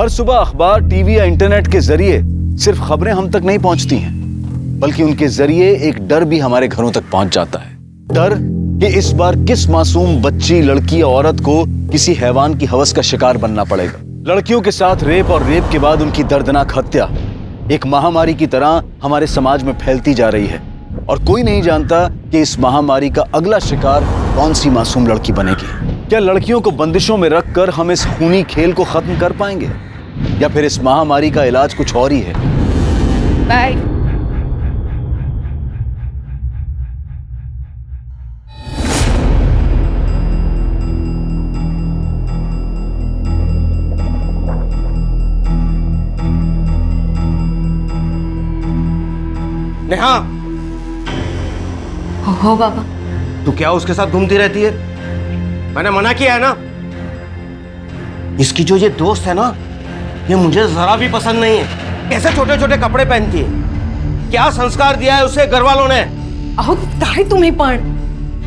हर सुबह अखबार, टीवी या इंटरनेट के जरिए सिर्फ खबरें हम तक नहीं पहुंचती हैं, बल्कि उनके जरिए एक डर भी हमारे घरों तक पहुंच जाता है। डर कि इस बार किस मासूम बच्ची, लड़की या औरत को किसी हैवान की हवस का शिकार बनना पड़ेगा। लड़कियों के साथ रेप और रेप के बाद उनकी दर्दनाक हत्या एक महामारी की तरह हमारे समाज में फैलती जा रही है, और कोई नहीं जानता कि इस महामारी का अगला शिकार कौन सी मासूम लड़की बनेगी। क्या लड़कियों को बंदिशों में रखकर हम इस खूनी खेल को खत्म कर पाएंगे, या फिर इस महामारी का इलाज कुछ और ही है? बाय। नेहा, हो बाबा। तू क्या उसके साथ घूमती रहती है? मैंने मना किया है ना। इसकी जो ये दोस्त है ना, ये मुझे जरा भी पसंद नहीं है। कैसे छोटे छोटे कपड़े पहनती है, क्या संस्कार दिया है उसे घर वालों ने? अहो काहे तुम्हें पण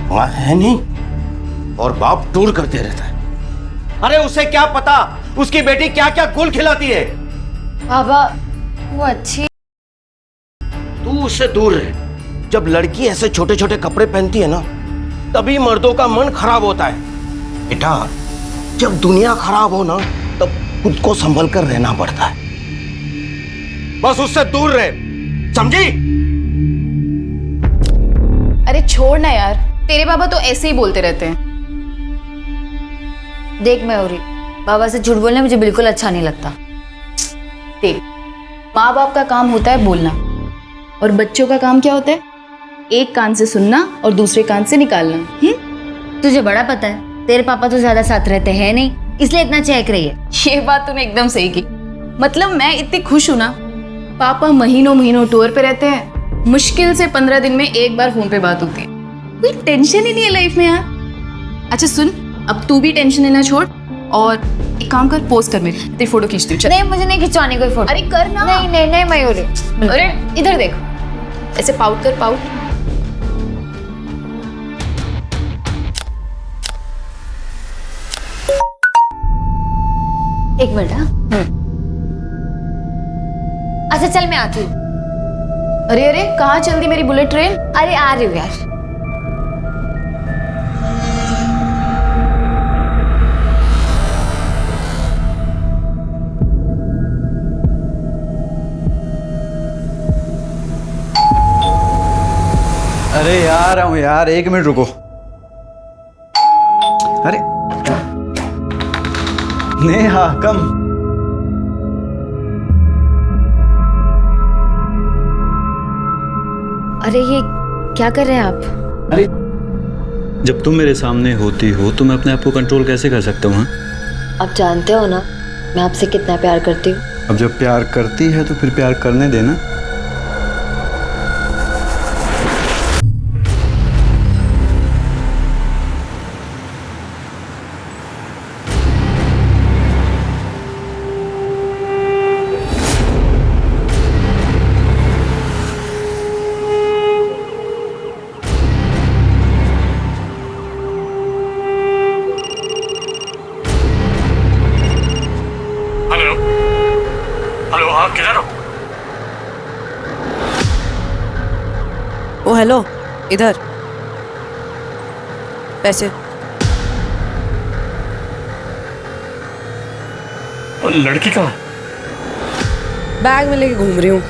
वहाँ है नहीं, और बाप टूर करते रहता है। अरे उसे क्या पता उसकी बेटी क्या क्या गुल खिलाती है। बाबा वो अच्छी। तू उससे दूर रहे। जब लड़की ऐसे छोटे छोटे कपड़े पहनती है ना, तभी मर्दों का मन खराब होता है। बेटा, जब दुनिया खराब हो ना, तब खुद को संभल कर रहना पड़ता है। बस उससे दूर रहे, समझी? अरे छोड़ ना यार, तेरे बाबा तो ऐसे ही बोलते रहते हैं। देख मयूरी, बाबा से झूठ बोलना मुझे बिल्कुल अच्छा नहीं लगता। देख, माँ बाप का काम होता है बोलना, और बच्चों का काम क्या होता है? एक कान से सुनना और दूसरे कान से निकालना। तुझे बड़ा पता है, तेरे पापा तो ज्यादा साथ रहते हैं नहीं, इसलिए इतना चहक रही है। ये बात तूने एकदम सही की। मतलब मैं इतनी खुश हूं ना, पापा महीनों महीनों टूर पे रहते हैं, मुश्किल से 15 दिन में एक बार फोन पे बात होती है। कोई टेंशन ही नहीं है लाइफ में यार। अच्छा सुन, अब तू भी टेंशन लेना छोड़, और एक काम कर, पोस्ट कर मेरी, तेरी फोटो खींचती हूँ। नहीं, मुझे नहीं खिंचवानी कोई फोटो। अरे कर ना। नहीं नहीं नहीं मयूरी। अरे इधर देख, ऐसे पाउट कर, पाउट। एक मिनट। हाँ अच्छा चल, मैं आती हूँ। अरे अरे, कहाँ चल दी मेरी बुलेट ट्रेन? अरे आ रही हूँ यार। अरे यार हूँ यार, एक मिनट रुको। अरे नेहा, कम। अरे ये क्या कर रहे हैं आप? अरे जब तुम मेरे सामने होती हो तो मैं अपने आप को कंट्रोल कैसे कर सकता हूँ? आप जानते हो ना मैं आपसे कितना प्यार करती हूँ। अब जब प्यार करती है तो फिर प्यार करने देना। हेलो हेलो, हाँ किधर हो? ओ हेलो, इधर पैसे। और लड़की कहाँ? बैग में लेके घूम रही हूँ,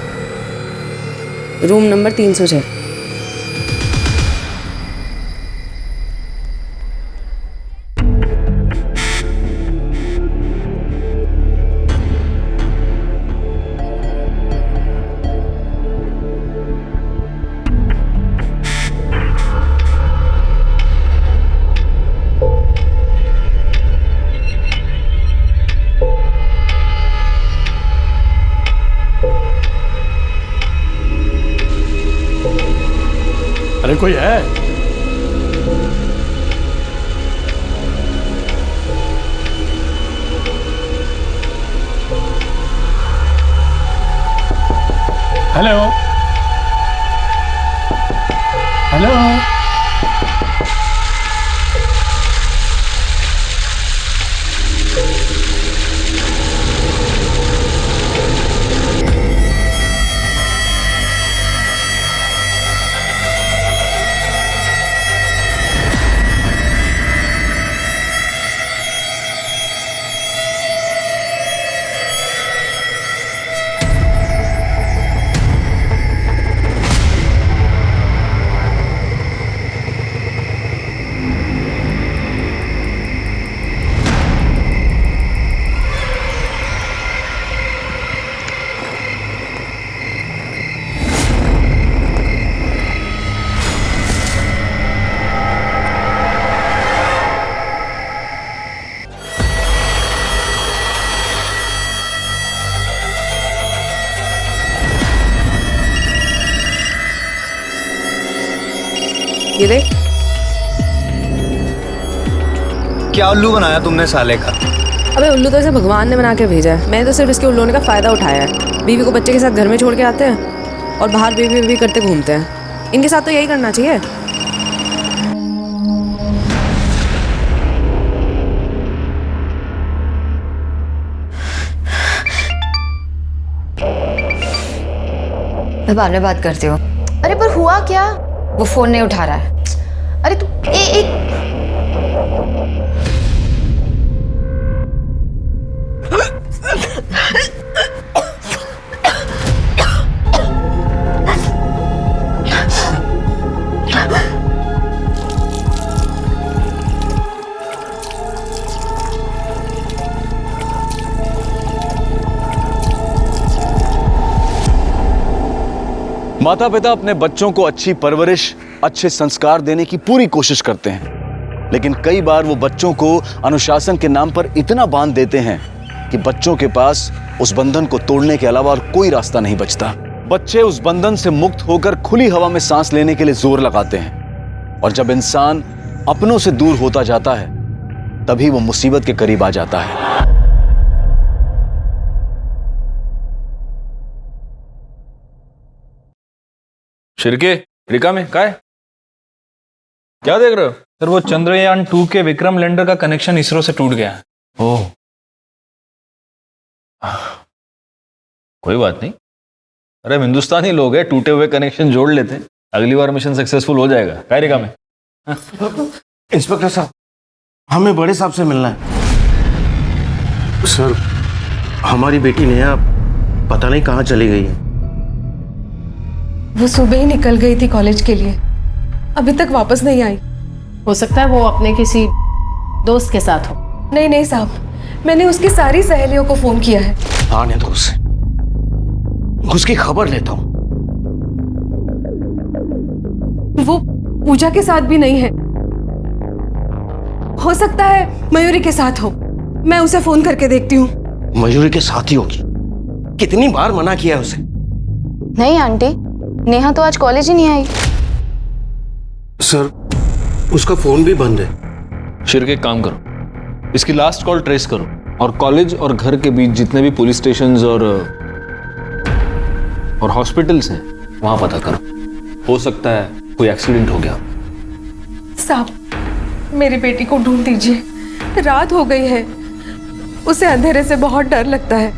रूम नंबर 306। अरे कोई है? हेलो हेलो, ये देख। क्या उल्लू बनाया तुमने साले का? अबे उल्लू तो इसे भगवान ने बना के भेजा है, मैंने तो सिर्फ इसके उल्लू होने का फायदा उठाया है। बीवी को बच्चे के साथ घर में छोड़ के आते हैं और बाहर बीवी बीवी करते घूमते हैं। इनके साथ तो यही करना चाहिए। मैं बाद में बात करती हूँ। अरे पर हुआ क्या? वो फोन नहीं उठा रहा है। अरे तू एक माता पिता अपने बच्चों को अच्छी परवरिश, अच्छे संस्कार देने की पूरी कोशिश करते हैं, लेकिन कई बार वो बच्चों को अनुशासन के नाम पर इतना बांध देते हैं कि बच्चों के पास उस बंधन को तोड़ने के अलावा और कोई रास्ता नहीं बचता। बच्चे उस बंधन से मुक्त होकर खुली हवा में सांस लेने के लिए जोर लगाते हैं, और जब इंसान अपनों से दूर होता जाता है तभी वो मुसीबत के करीब आ जाता है। शिरके रिका में क्या है? क्या देख रहे हो? सर वो चंद्रयान 2 के विक्रम लैंडर का कनेक्शन इसरो से टूट गया है। ओह, कोई बात नहीं। अरे हम हिंदुस्तानी लोग हैं, टूटे हुए कनेक्शन जोड़ लेते हैं, अगली बार मिशन सक्सेसफुल हो जाएगा। क्या रिका में? इंस्पेक्टर साहब, हमें बड़े साहब से मिलना है। सर, हमारी बेटी नेहा पता नहीं कहाँ चली गई है। वो सुबह ही निकल गई थी कॉलेज के लिए, अभी तक वापस नहीं आई। हो सकता है वो अपने किसी दोस्त के साथ हो। नहीं नहीं साहब, मैंने उसकी सारी सहेलियों को फोन किया है। आने दो उसे, उसकी खबर लेता हूँ। वो पूजा के साथ भी नहीं है, हो सकता है मयूरी के साथ हो। मैं उसे फोन करके देखती हूँ। मयूरी के साथ ही होगी। कितनी बार मना किया है उसे। नहीं आंटी, नेहा तो आज कॉलेज ही नहीं आई। सर, उसका फोन भी बंद है। शिरके एक काम करो, इसकी लास्ट कॉल ट्रेस करो और कॉलेज और घर के बीच जितने भी पुलिस स्टेशंस और हॉस्पिटल्स हैं वहां पता करो। हो सकता है कोई एक्सीडेंट हो गया। साहब, मेरी बेटी को ढूंढ दीजिए, रात हो गई है, उसे अंधेरे से बहुत डर लगता है।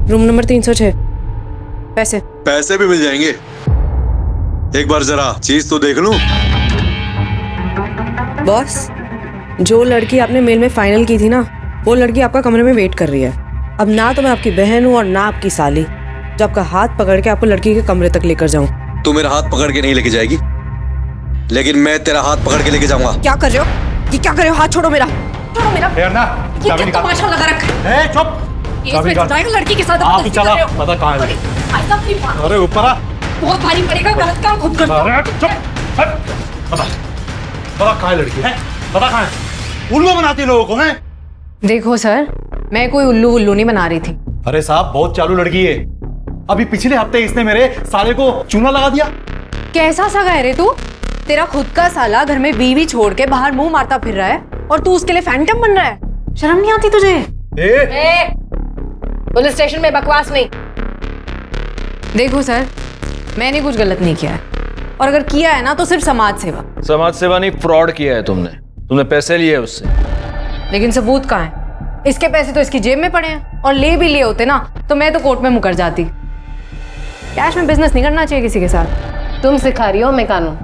Room number 306। पैसे पैसे भी मिल जाएंगे। एक बार जरा चीज तो देख लूं। बॉस, जो लड़की आपने मेल में फाइनल की थी ना, वो लड़की आपका कमरे में वेट कर रही है। अब ना तो मैं आपकी बहन हूँ और ना आपकी साली, जो आपका हाथ पकड़ के आपको लड़की के कमरे तक लेकर जाऊं। तू मेरा हाथ पकड़ के नहीं लेके जाएगी, लेकिन मैं तेरा हाथ पकड़ के लेके जाऊंगा। क्या कर रहे हो? ये क्या कर रहे हो? हाथ छोड़ो मेरा, छोड़ो मेरा। ये क्या तमाशा लगा रखा है? चुप। लड़की के साथ आप चला, पता कहाँ है? अरे ऊपर आ। बहुत भारी पड़ेगा, गलत काम खुद कर। अरे चुप। पता कहाँ है लड़की है? पता कहाँ है? उल्लू बनाती लोगों को हैं? देखो सर, मैं कोई उल्लू उल्लू नहीं बना रही थी। अरे साहब, बहुत चालू लड़की है। अभी पिछले हफ्ते इसने मेरे साले को चूना लगा दिया। कैसा सगा है रे तू? तेरा खुद का साला घर में बीवी छोड़ के बाहर मुंह मारता फिर रहा है और तू उसके लिए फैंटम बन रहा है। शर्म नहीं आती तुझे? पुलिस स्टेशन में बकवास नहीं। देखो सर, मैंने कुछ गलत नहीं किया है, और अगर किया है ना तो सिर्फ समाज सेवा। समाज सेवा नहीं, फ्रॉड किया है तुमने पैसे लिए उससे। लेकिन सबूत कहाँ है? इसके पैसे तो इसकी जेब में पड़े हैं, और ले भी लिए होते ना तो मैं तो कोर्ट में मुकर जाती। कैश में बिजनेस नहीं करना चाहिए किसी के साथ। तुम सिखा रही हो मैं कानून।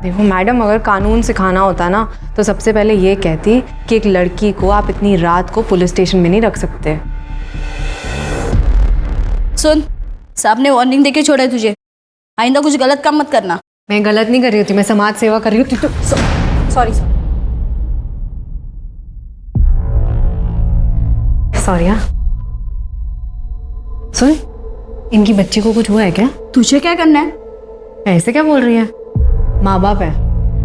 देखो मैडम, अगर कानून सिखाना होता ना तो सबसे पहले ये कहती कि एक लड़की को आप इतनी रात को पुलिस स्टेशन में नहीं रख सकते। सुन, साहब ने वार्निंग देके छोड़ा है तुझे, आइंदा कुछ गलत काम मत करना। मैं गलत नहीं कर रही होती, मैं समाज सेवा कर रही हूँ। Sorry sorry. हाँ सुन, इनकी बच्ची को कुछ हुआ है क्या? तुझे क्या करना है? ऐसे क्या बोल रही है? माँ बाप है,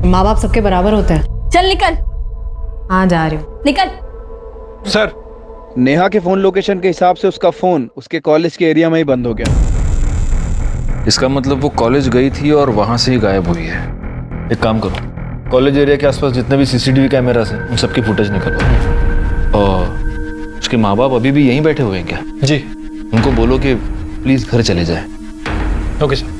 माँ बाप सबके बराबर होते हैं। चल निकल। हाँ जा रही हूँ। निकल। सर, नेहा के फोन लोकेशन के हिसाब से उसका फोन उसके कॉलेज के एरिया में ही बंद हो गया। इसका मतलब वो कॉलेज गई थी और वहां से ही गायब हुई है। एक काम करो, कॉलेज एरिया के आसपास जितने भी सीसीटीवी कैमरास हैं उन सबकी फुटेज निकलवाओ। और उसके माँ बाप अभी भी यहीं बैठे हुए हैं क्या? जी। उनको बोलो कि प्लीज घर चले जाए। Okay sir.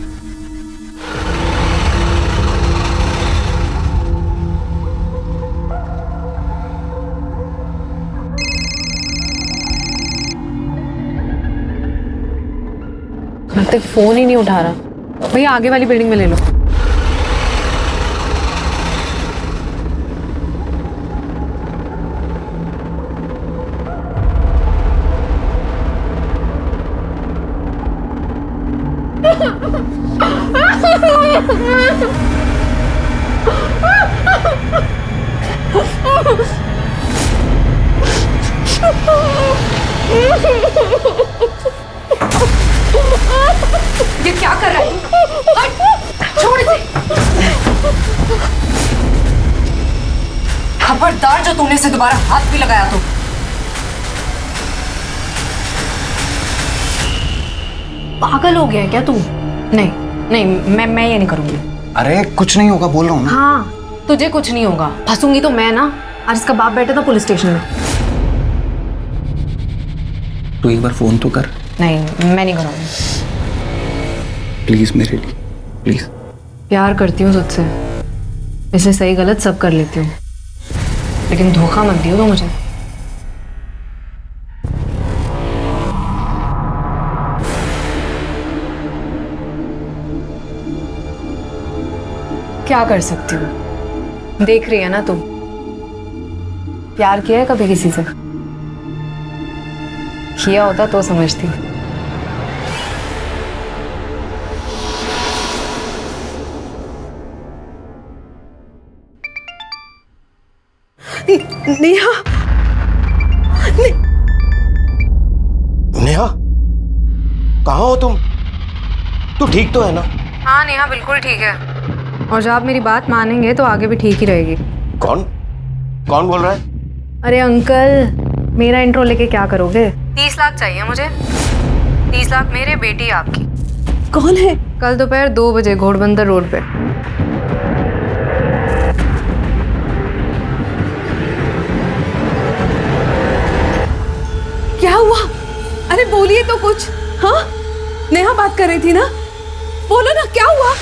अब तक फोन ही नहीं उठा रहा। भैया आगे वाली बिल्डिंग में ले लो। ये क्या कर रहा है? छोड़ इसे। खबरदार जो तूने इसे दोबारा हाथ भी लगाया तो। पागल हो गया है क्या तू? नहीं नहीं, मैं ये नहीं करूंगी। अरे कुछ नहीं होगा, बोल रहा हूँ ना। हाँ तुझे कुछ नहीं होगा, फंसूंगी तो मैं ना। आज इसका बाप बैठा था पुलिस स्टेशन में। तू एक बार फोन तो कर। नहीं मैं नहीं करूंगी। प्लीज मेरे लिए, प्लीज। प्यार करती हूँ तुझसे, इसलिए सही गलत सब कर लेती हूँ, लेकिन धोखा मत दियो तो मुझे। क्या कर सकती हूँ? देख रही है ना तू, प्यार किया है कभी किसी से? किया होता तो समझती। नेहा, नेहा, कहाँ हो तुम? तू ठीक तो है ना? हाँ नेहा बिल्कुल ठीक है, और जब आप मेरी बात मानेंगे तो आगे भी ठीक ही रहेगी। कौन कौन बोल रहा है? अरे अंकल, मेरा इंट्रो लेके क्या करोगे? 30 लाख चाहिए मुझे। 30 लाख मेरे, बेटी आपकी। कौन है? कल दोपहर 2 बजे घोड़बंदर रोड पे। क्या हुआ? अरे बोलिए तो कुछ। हाँ नेहा बात कर रही थी ना, बोलो ना क्या हुआ?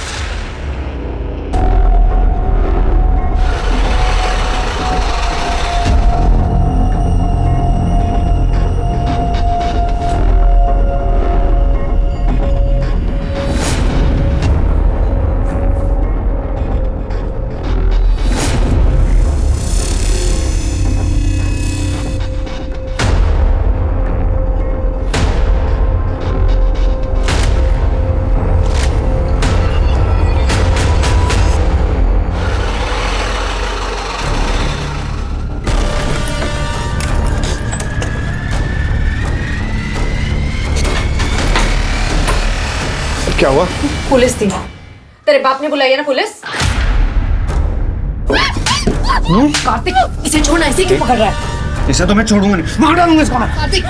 क्या हुआ? पुलिस थी। तेरे बाप ने बुलाई है ना पुलिस? कार्तिक, इसे छोड़ना, इसे क्यों पकड़ रहा है? इसे तो मैं छोड़ूंगा नहीं, मार डालूंगा इसको मैं। कार्तिक,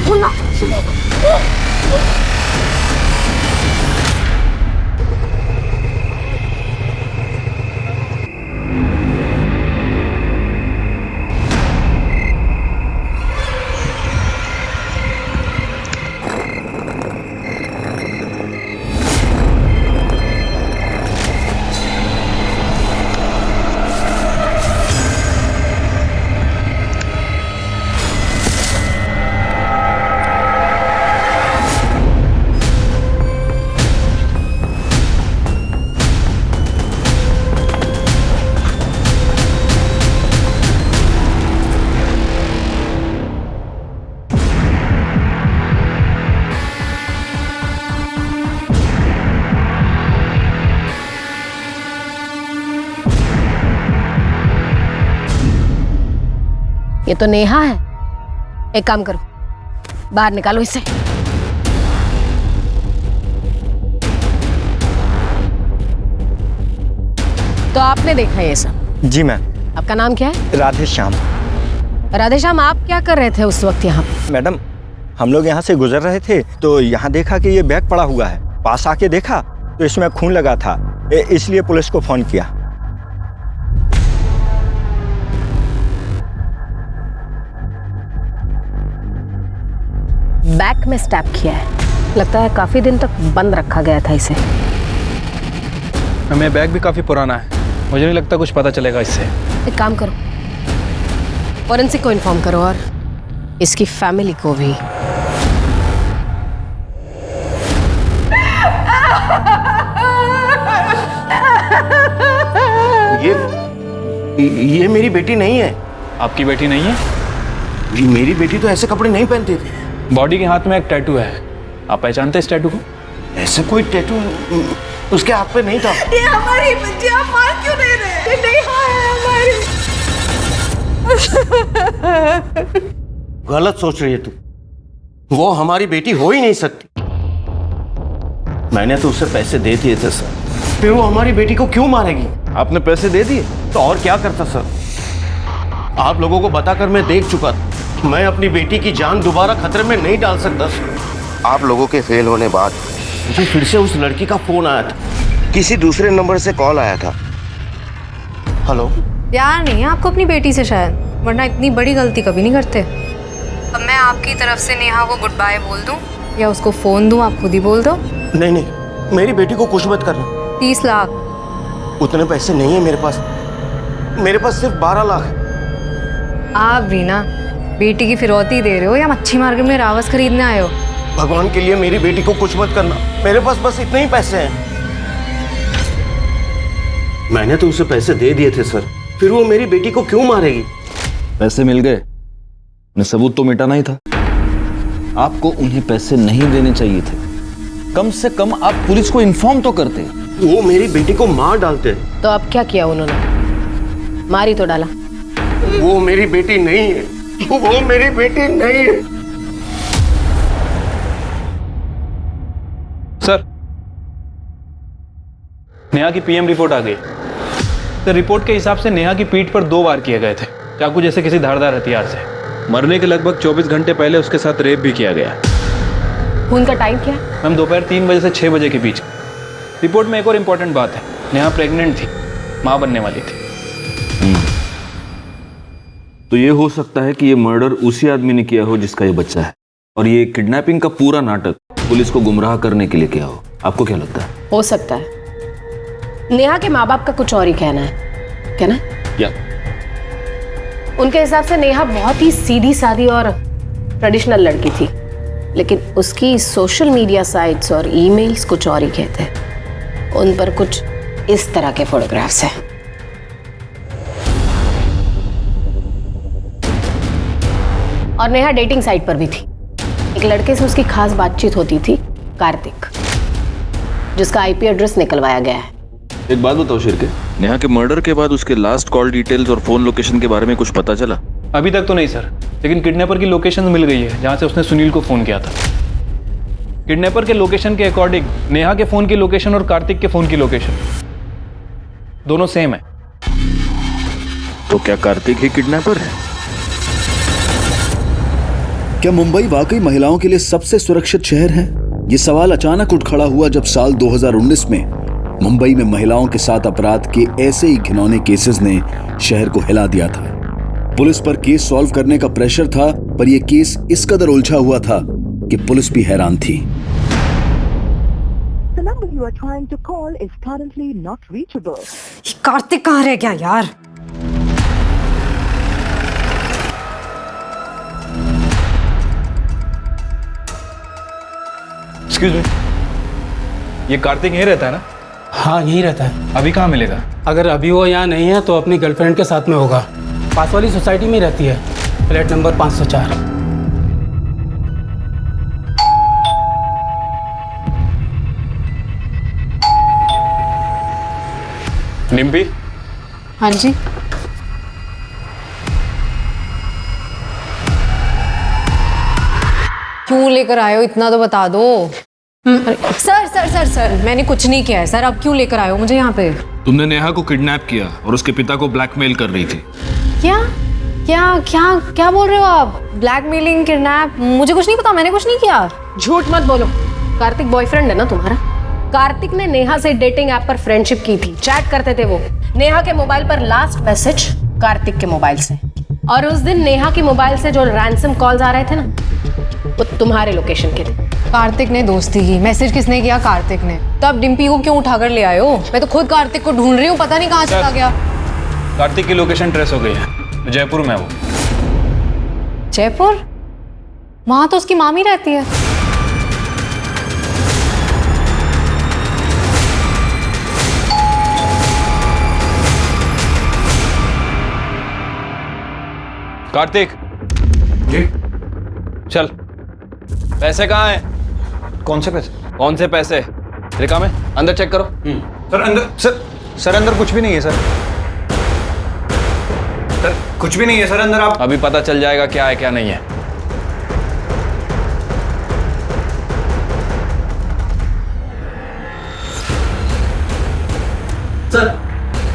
छोड़ना। ये तो नेहा है। एक काम करो, बाहर निकालो इसे। तो आपने देखा ये सब? जी मैम। आपका नाम क्या है? राधे श्याम। राधे श्याम, आप क्या कर रहे थे उस वक्त यहाँ पे? मैडम, हम लोग यहाँ से गुजर रहे थे तो यहाँ देखा कि ये बैग पड़ा हुआ है। पास आके देखा तो इसमें खून लगा था, इसलिए पुलिस को फोन किया। बैक में स्टैब किया है। लगता है काफी दिन तक बंद रखा गया था इसे। हमें बैग भी काफी पुराना है, मुझे नहीं लगता कुछ पता चलेगा इससे। एक काम करो, फॉरेंसिक को इन्फॉर्म करो और इसकी फैमिली को भी। ये मेरी बेटी नहीं है। आपकी बेटी नहीं है? मेरी बेटी तो ऐसे कपड़े नहीं पहनती थी। बॉडी के हाथ में एक टैटू है, आप पहचानते इस टैटू को? ऐसा कोई टैटू उसके हाथ पे नहीं था। ये हमारी बच्ची, आप मान क्यों नहीं रहे? ये नहीं हमारी। गलत सोच रही है तू, वो हमारी बेटी हो ही नहीं सकती। मैंने तो उसे पैसे दे दिए थे सर, फिर वो हमारी बेटी को क्यों मारेगी? आपने पैसे दे दिए? तो और क्या करता सर? आप लोगों को बताकर मैं देख चुका था, मैं अपनी बेटी की जान दोबारा खतरे में नहीं डाल सकता। आप लोगों के फेल होने बाद मुझे फिर से उस लड़की का फोन आया था, किसी दूसरे नंबर से कॉल आया था। हेलो। प्यार नहीं है आपको अपनी बेटी से शायद, वरना इतनी बड़ी गलती कभी नहीं करते। अब मैं आपकी तरफ से नेहा को गुड बाय बोल दूं या उसको फोन दूं, आप खुद ही बोल दो। नहीं नहीं, मेरी बेटी को कुछ मत करना। 30 लाख। उतने पैसे नहीं है मेरे पास, मेरे पास सिर्फ 12 लाख है। आप भी ना बेटी की फिरौती दे रहे हो या मच्छी मार्केट में रावस खरीदने आए हो? भगवान के लिए मेरी बेटी को कुछ मत करना, मेरे पास बस इतने ही पैसे हैं। मैंने तो उसे पैसे दे दिए थे सर, फिर वो मेरी बेटी को क्यों मारेगी? पैसे मिल गए, उन्हें सबूत तो मिटाना ही था। आपको उन्हें पैसे नहीं देने चाहिए थे, कम से कम आप पुलिस को इन्फॉर्म तो करते। वो मेरी बेटी को मार डालते। तो अब क्या किया उन्होंने? मारी तो डाला। वो मेरी बेटी नहीं है, वो मेरी बेटी नहीं है। सर, नेहा की पीएम रिपोर्ट आ गई। तो रिपोर्ट के हिसाब से नेहा की पीठ पर 2 वार किए गए थे, चाकू जैसे किसी धारदार हथियार से। मरने के लगभग 24 घंटे पहले उसके साथ रेप भी किया गया। खून का टाइम क्या? मैम, दोपहर 3 बजे से 6 बजे के बीच। रिपोर्ट में एक और इम्पोर्टेंट बात है, नेहा प्रेग्नेंट थी, माँ बनने वाली थी। तो ये हो सकता है कि ये मर्डर उसी आदमी ने किया हो जिसका ये बच्चा है, और ये किडनैपिंग का पूरा नाटक पुलिस को गुमराह करने के लिए किया हो। आपको क्या लगता है? हो सकता है। नेहा के माँ बाप का कुछ और ही कहना है, कहना? क्या? उनके हिसाब से नेहा बहुत ही सीधी सादी और ट्रेडिशनल लड़की थी, लेकिन उसकी सोशल मीडिया साइट्स और ईमेल्स कुछ और ही कहते हैं। उन पर कुछ इस तरह के फोटोग्राफ्स हैं। और नेहा डेटिंग साइट पर भी थी। एक लड़के से उसकी खास बातचीत होती थी, कार्तिक, जिसका आईपी एड्रेस निकलवाया गया है। एक बात बताओ शिरके, नेहा के मर्डर के बाद उसके लास्ट कॉल डिटेल्स और फोन लोकेशन के बारे में कुछ पता चला? अभी तक तो नहीं सर, लेकिन किडनैपर की लोकेशन मिल गई है जहां से उसने सुनील को फोन किया था। किडनैपर के लोकेशन के अकॉर्डिंग नेहा के फोन की लोकेशन और कार्तिक के फोन की लोकेशन दोनों सेम है। तो क्या कार्तिक ही किडनैपर है? क्या मुंबई वाकई महिलाओं के लिए सबसे सुरक्षित शहर है? ये सवाल अचानक उठ खड़ा हुआ जब साल 2019 में मुंबई में महिलाओं के साथ अपराध के ऐसे ही घिनौने केसेस ने शहर को हिला दिया था। पुलिस पर केस सॉल्व करने का प्रेशर था, पर यह केस इस कदर उलझा हुआ था कि पुलिस भी हैरान थी। कार्तिक कहाँ रह गया यार? एक्सक्यूज मी, ये कार्तिक यहीं रहता है ना? हाँ, यहीं रहता है। अभी कहाँ मिलेगा? अगर अभी वो यहाँ नहीं है तो अपनी गर्लफ्रेंड के साथ में होगा। पास वाली सोसाइटी में रहती है, फ्लैट नंबर 504। निम्पी? हाँ जी। क्यों लेकर आए हो, इतना तो बता दो। सर सर सर सर मैंने कुछ नहीं किया है सर, आप क्यों लेकर आए हो मुझे यहाँ पे? तुमने नेहा को किडनैप किया और उसके पिता को ब्लैकमेल कर रही थी। क्या क्या क्या क्या बोल रहे हो आप? Blackmailing, kidnap? मुझे कुछ नहीं पता, मैंने कुछ नहीं किया। झूठ मत बोलो। कार्तिक बॉयफ्रेंड है ना तुम्हारा? कार्तिक ने नेहा से डेटिंग ऐप पर फ्रेंडशिप की थी, चैट करते थे वो। नेहा के मोबाइल पर लास्ट मैसेज कार्तिक के मोबाइल से, और उस दिन नेहा के मोबाइल से जो रैंसम कॉल्स आ रहे थे ना, वो तुम्हारे लोकेशन के थे। कार्तिक ने दोस्ती की, मैसेज किसने किया? कार्तिक ने। तो अब डिम्पी को क्यों उठाकर ले आए हो? मैं तो खुद कार्तिक को ढूंढ रही हूँ, पता नहीं कहाँ चला गया। कार्तिक की लोकेशन ट्रेस हो गई है, जयपुर में है वो। जयपुर? वहां तो उसकी मामी रहती है। कार्तिक जी चल, पैसे कहाँ हैं? कौन से पैसे? कौन से पैसे? रिका में अंदर चेक करो। सर अंदर, सर अंदर कुछ भी नहीं है सर। सर कुछ भी नहीं है सर अंदर। आप अभी पता चल जाएगा क्या है क्या नहीं है। सर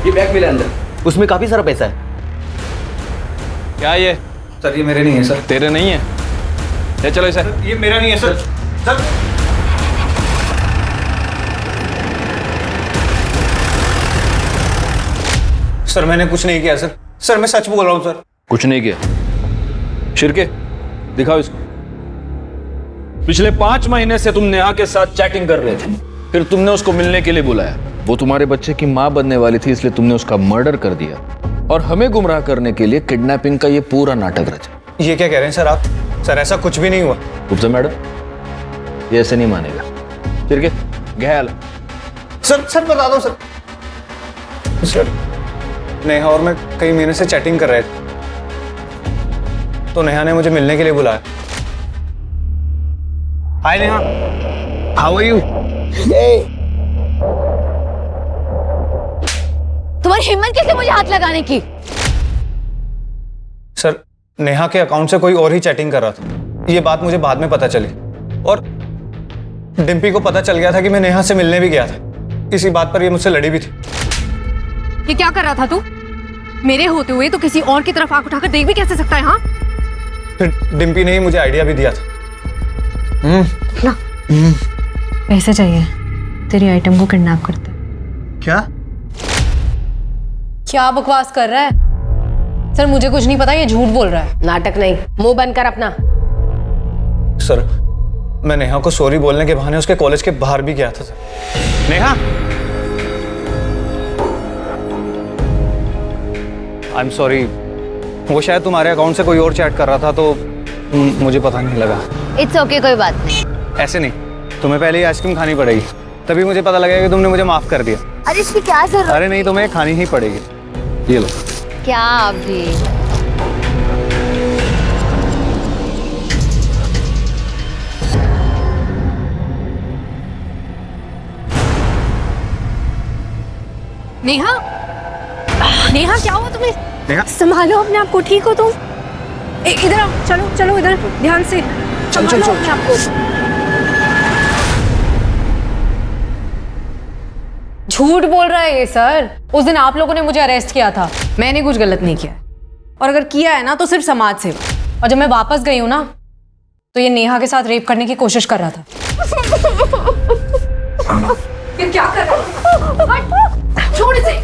ये बैग मिला अंदर, उसमें काफी सारा पैसा है। क्या ये? सर ये मेरे नहीं है सर। तेरे नहीं है? ले चलो इसे। ये मेरा नहीं है सर। सर सर मैंने कुछ नहीं किया सर। सर मैं सच बोल रहा हूँ सर। कुछ नहीं किया? शिरके दिखाओ इसको। पिछले 5 महीने से तुम नेहा के साथ चैटिंग कर रहे थे, फिर तुमने उसको मिलने के लिए बुलाया। वो तुम्हारे बच्चे की मां बनने वाली थी, इसलिए तुमने उसका मर्डर कर दिया और हमें गुमराह करने के लिए किडनैपिंग का ये पूरा नाटक रचा। ये क्या कह रहे हैं सर आप? सर ऐसा कुछ भी नहीं हुआ। गुप्ता मैडम, ये ऐसे नहीं मानेगा। शिरके गहल। सर बता दो सर। सर नेहा और मैं कई महीने से चैटिंग कर रहे थे, तो नेहा ने मुझे मिलने के लिए बुलाया। हाय नेहा, हाउ आर यू? तुम्हारी हिम्मत कैसे मुझे हाथ लगाने की? सर नेहा के अकाउंट से कोई और ही चैटिंग कर रहा था। ये बात मुझे बाद में पता चली, और डिम्पी को पता चल गया था कि मैं नेहा से मिलने भी गया था। इसी बात पर ये मुझसे लड़ी भी थी। ये क्या कर रहा था तू? मेरे होते हुए तो किसी और की तरफ आंख उठाकर देख भी कैसे सकता है? हाँ, फिर डिम्पी ने ही मुझे आइडिया भी दिया था। ना पैसे चाहिए, तेरी आइटम को किडनैप करते। क्या क्या बकवास कर रहा है? सर मुझे कुछ नहीं पता, ये झूठ बोल रहा है। नाटक नहीं, मुंह बंद कर अपना। सर मैं नेहा को सॉरी बोलने के बहाने उसके कॉलेज के बाहर भी गया था sir. Neha, I am sorry. वो शायद तुम्हारे अकाउंट से कोई और चैट कर रहा था, तो मुझे पता नहीं लगा। इट्स ओके, कोई बात नहीं। ऐसे नहीं, तुम्हें पहले ही आइसक्रीम खानी पड़ेगी, तभी मुझे पता लगेगा कि तुमने मुझे माफ कर दिया। अरे इसकी क्या जरूरत? अरे नहीं, तुम्हें खानी ही पड़ेगी। ये लो। क्या अभी? नेहा, नेहा क्या हुआ तुम्हें? नेहा, संभालो अपने आप को, ठीक हो तुम? इधर आओ, चलो चलो इधर, ध्यान से संभालो अपने आप को। झूठ बोल रहा है ये सर। उस दिन आप लोगों ने मुझे अरेस्ट किया था, मैंने कुछ गलत नहीं किया, और अगर किया है ना तो सिर्फ समाज सेवा। और जब मैं वापस गई हूं ना, तो ये नेहा के साथ रेप करने की कोशिश कर रहा था। ये क्या कर रहा है? छोड़ इसे।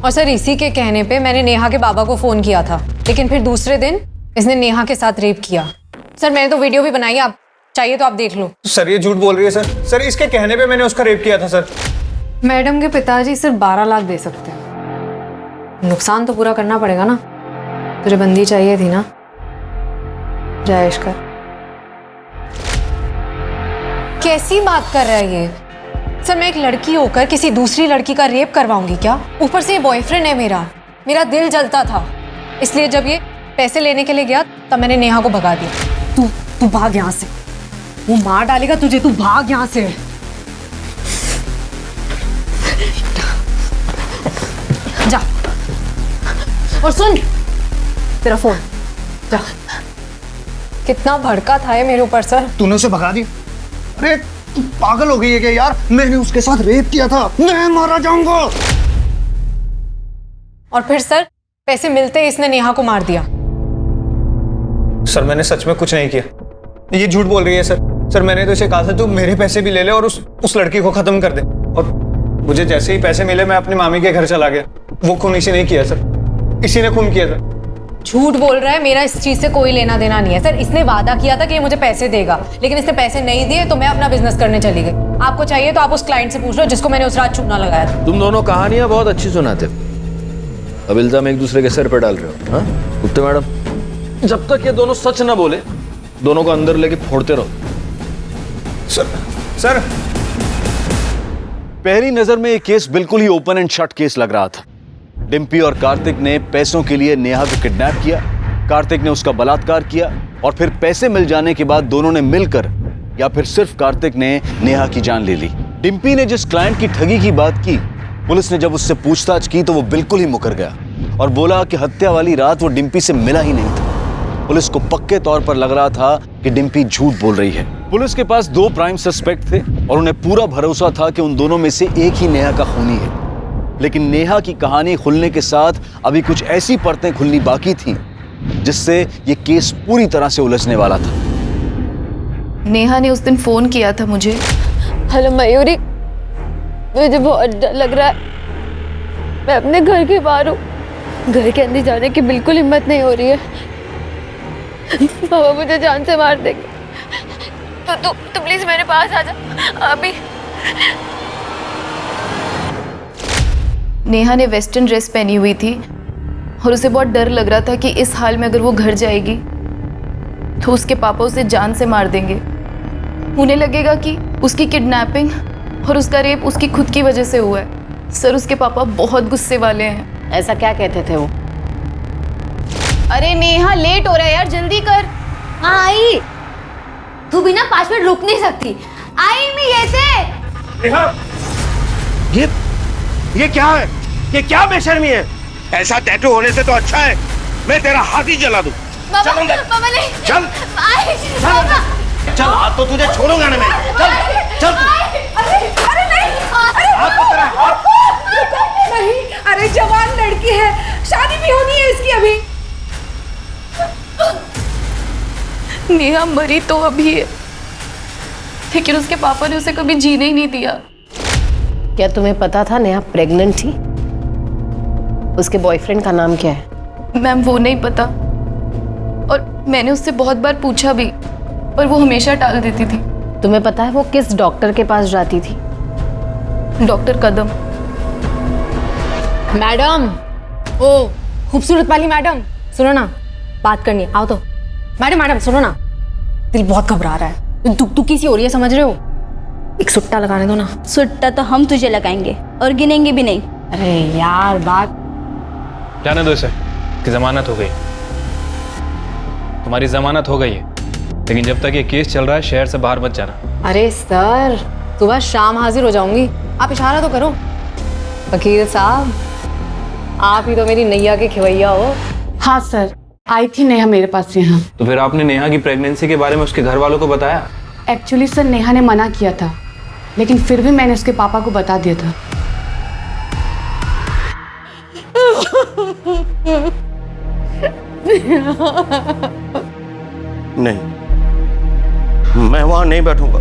और सर इसी के कहने पे मैंने नेहा के बाबा को फोन किया था, लेकिन फिर दूसरे दिन इसने नेहा के साथ रेप किया। सर मैंने तो वीडियो भी बनाई, आप चाहिए तो आप देख लो। सर ये झूठ बोल रही है सर। सर इसके कहने पे मैंने उसका रेप किया था सर। मैडम के पिताजी सिर्फ 12 लाख दे सकते हैं, नुकसान तो पूरा करना पड़ेगा ना। तुझे बंदी चाहिए थी ना, जायश कर। कैसी बात कर रहा है ये? सर मैं एक लड़की होकर किसी दूसरी लड़की का रेप करवाऊंगी क्या? ऊपर से ये बॉयफ्रेंड है मेरा दिल जलता था, इसलिए जब ये पैसे लेने के लिए गया तब मैंने नेहा को भगा दिया। तू भाग यहाँ से, वो मार डालेगा तुझे, तू भाग यहाँ से। जा, और सुन, तेरा फोन जा। कितना भड़का था ये मेरे ऊपर सर। तूने उसे भगा दिया? अरे तू पागल हो गई है क्या यार? मैंने उसके साथ रेप किया था, मैं मारा जाऊंगा। और फिर सर पैसे मिलते ही इसने नेहा को मार दिया। सर मैंने सच में कुछ नहीं किया, ये झूठ बोल रही है सर मैंने तो इसे कहा था तू मेरे पैसे भी ले ले और उस लड़की को खत्म कर दे। और मुझे जैसे ही पैसे मिले मैं अपनी मामी के घर चला गया। वो खून इसी ने किया सर, इसी ने खून किया था। झूठ बोल रहा है, मेरा इस चीज से कोई लेना देना नहीं है सर। इसने वादा किया था कि ये मुझे पैसे देगा, लेकिन इसने पैसे नहीं दिए तो मैं अपना बिजनेस करने चली गई। आपको चाहिए तो आप उस क्लाइंट से पूछ लो जिसको मैंने उस रात चूना लगाया था। तुम दोनों कहानियां बहुत अच्छी सुनाते हो, अब इल्जाम एक दूसरे के सर पे डाल रहे हो। हाँ गुप्ता मैडम, जब तक ये दोनों सच ना बोले दोनों को अंदर लेके फोड़ते रहो। सर पहली नजर में ये केस बिल्कुल ही ओपन एंड शट केस लग रहा था। डिम्पी और कार्तिक ने पैसों के लिए नेहा को किडनैप किया, कार्तिक ने उसका बलात्कार किया और फिर पैसे मिल जाने के बाद दोनों ने मिलकर या फिर सिर्फ कार्तिक ने नेहा की जान ले ली। डिम्पी ने जिस क्लाइंट की ठगी की बात की, पुलिस ने जब उससे पूछताछ की तो वो बिल्कुल ही मुकर गया और बोला कि हत्या वाली रात वो डिम्पी से मिला ही नहीं था। पुलिस को पक्के तौर पर लग रहा था कि डिम्पी झूठ बोल रही है। पुलिस के पास 2 प्राइम सस्पेक्ट थे और उन्हें पूरा भरोसा था कि उन दोनों में से एक ही नेहा का खूनी है। लेकिन नेहा की कहानी खुलने के साथ अभी कुछ ऐसी परतें खुलनी बाकी थीं जिससे ये केस पूरी तरह से उलझने वाला था। नेहा ने उस दिन फोन किया था मुझे। हेलो मयूरी, मुझे बहुत डर लग रहा है। मैं अपने घर के बाहर हूँ, घर के अंदर जाने की बिल्कुल हिम्मत नहीं हो रही है। पापा मुझे जान से मार देंगे, तो प्लीज मेरे पास आ जा अभी। नेहा ने वेस्टर्न ड्रेस पहनी हुई थी और उसे बहुत डर लग रहा था कि इस हाल में अगर वो घर जाएगी तो उसके पापा उसे जान से मार देंगे। उन्हें लगेगा कि उसकी किडनैपिंग और उसका रेप उसकी खुद की वजह से हुआ है। सर उसके पापा बहुत गुस्से वाले हैं। ऐसा क्या कहते थे वो? अरे नेहा लेट हो रहा है यार, जल्दी कर। हाँ आई, तू बिना 5 मिनट रुक नहीं सकती। आई मैं ये थे। ये क्या है? ये क्या बेशर्मी है? ऐसा टैटू होने से तो अच्छा है मैं तेरा हाथ ही जला दूं। पापा नहीं। चल आई, चल हाथ तो तुझे छोड़ूंगा ना मैं। चल अरे नहीं, नहीं, अरे जवान लड़की है, शादी भी होनी है इसकी अभी। नेहा मरी तो अभी है, लेकिन उसके पापा ने उसे कभी जीने ही नहीं दिया। क्या तुम्हें पता था नेहा प्रेग्नेंट थी? उसके बॉयफ्रेंड का नाम क्या है? मैम वो नहीं पता, और मैंने उससे बहुत बार पूछा भी, पर वो हमेशा टाल देती थी। तुम्हें पता है वो किस डॉक्टर के पास जाती थी? डॉक्टर कदम। मैडम, ओ खूबसूरत वाली मैडम, सुनो ना, बात करनी है, आओ तो। मैडम सुनो ना, दिल बहुत घबरा रहा है, दुखी सी हो रही है, समझ रहे हो? एक सुट्टा लगाने दो ना। सुट्टा तो हम तुझे लगाएंगे और गिनेंगे भी नहीं। अरे यार बात। जाने दो इसे, कि जमानत हो गई। तुम्हारी जमानत हो गई है, लेकिन जब तक ये केस चल रहा है शहर से बाहर मत जाना। अरे सर, सुबह शाम हाजिर हो जाऊंगी, आप इशारा तो करो। वकील साहब, आप ही तो मेरी नैया के खिवैया हो। हाँ सर, आई थी नेहा मेरे पास यहाँ। तो फिर आपने नेहा की प्रेगनेंसी के बारे में उसके घर वालों को बताया? एक्चुअली सर नेहा ने मना किया था, लेकिन फिर भी मैंने उसके पापा को बता दिया था। नहीं, मैं वहां नहीं बैठूंगा।